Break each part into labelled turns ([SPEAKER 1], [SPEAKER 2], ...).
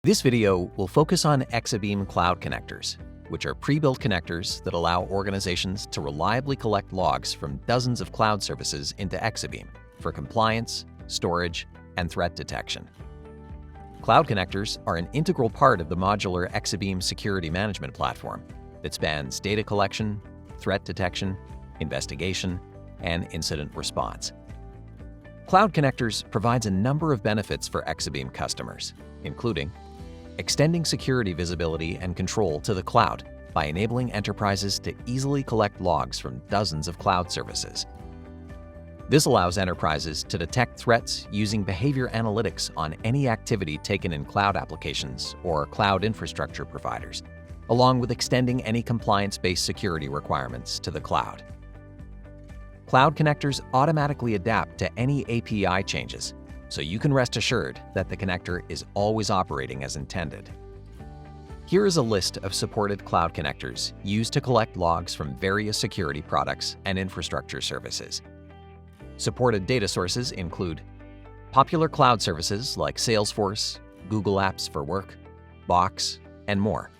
[SPEAKER 1] This video will focus on Exabeam cloud connectors, which are pre-built connectors that allow organizations to reliably collect logs from dozens of cloud services into Exabeam for compliance, storage, and threat detection. Cloud connectors are an integral part of the modular Exabeam security management platform that spans data collection, threat detection, investigation, and incident response. Cloud connectors provides a number of benefits for Exabeam customers, including extending security visibility and control to the cloud by enabling enterprises to easily collect logs from dozens of cloud services. This allows enterprises to detect threats using behavior analytics on any activity taken in cloud applications or cloud infrastructure providers, along with extending any compliance-based security requirements to the cloud. Cloud connectors automatically adapt to any API changes, so you can rest assured that the connector is always operating as intended. Here is a list of supported cloud connectors used to collect logs from various security products and infrastructure services. Supported data sources include popular cloud services like Salesforce, Google Apps for Work, Box, and more.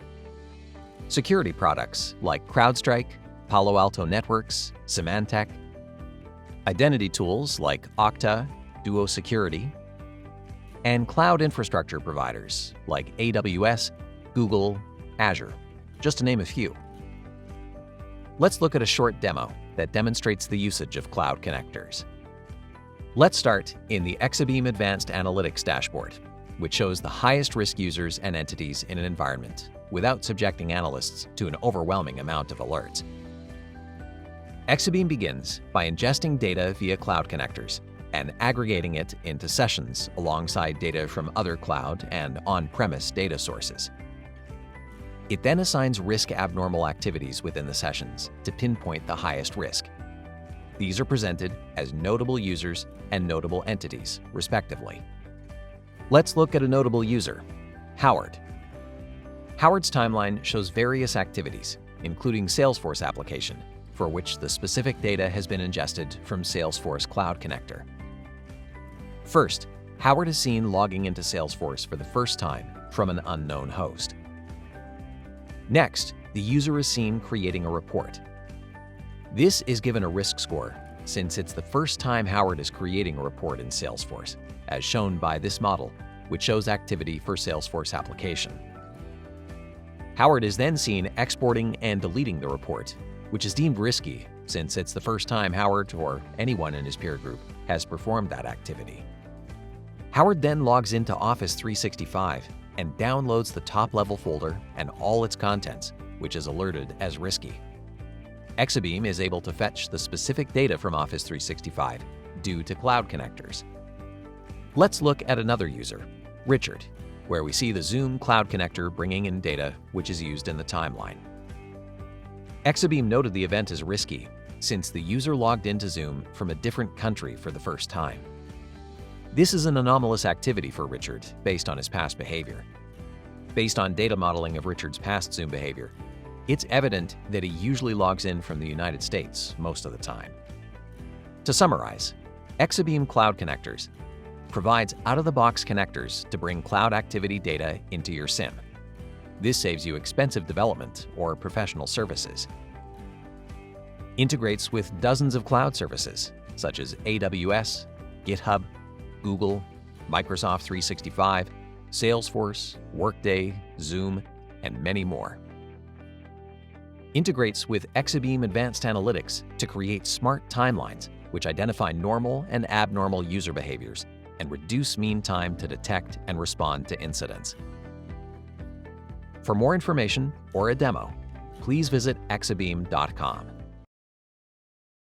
[SPEAKER 1] Security products like CrowdStrike, Palo Alto Networks, Symantec. Identity tools like Okta, Duo Security, and cloud infrastructure providers like AWS, Google, Azure, just to name a few. Let's look at a short demo that demonstrates the usage of cloud connectors. Let's start in the Exabeam Advanced Analytics dashboard, which shows the highest risk users and entities in an environment without subjecting analysts to an overwhelming amount of alerts. Exabeam begins by ingesting data via cloud connectors and aggregating it into sessions alongside data from other cloud and on-premise data sources. It then assigns risk abnormal activities within the sessions to pinpoint the highest risk. These are presented as notable users and notable entities, respectively. Let's look at a notable user, Howard. Howard's timeline shows various activities, including Salesforce application, for which the specific data has been ingested from Salesforce Cloud Connector. First, Howard is seen logging into Salesforce for the first time from an unknown host. Next, the user is seen creating a report. This is given a risk score since it's the first time Howard is creating a report in Salesforce, as shown by this model, which shows activity for Salesforce application. Howard is then seen exporting and deleting the report, which is deemed risky since it's the first time Howard or anyone in his peer group has performed that activity. Howard then logs into Office 365 and downloads the top-level folder and all its contents, which is alerted as risky. Exabeam is able to fetch the specific data from Office 365 due to cloud connectors. Let's look at another user, Richard, where we see the Zoom Cloud Connector bringing in data which is used in the timeline. Exabeam noted the event as risky since the user logged into Zoom from a different country for the first time. This is an anomalous activity for Richard based on his past behavior. Based on data modeling of Richard's past Zoom behavior, it's evident that he usually logs in from the United States most of the time. To summarize, Exabeam Cloud Connectors provides out-of-the-box connectors to bring cloud activity data into your SIEM. This saves you expensive development or professional services. Integrates with dozens of cloud services such as AWS, GitHub, Google, Microsoft 365, Salesforce, Workday, Zoom, and many more. Integrates with Exabeam Advanced Analytics to create smart timelines which identify normal and abnormal user behaviors and reduce mean time to detect and respond to incidents. For more information or a demo, please visit exabeam.com.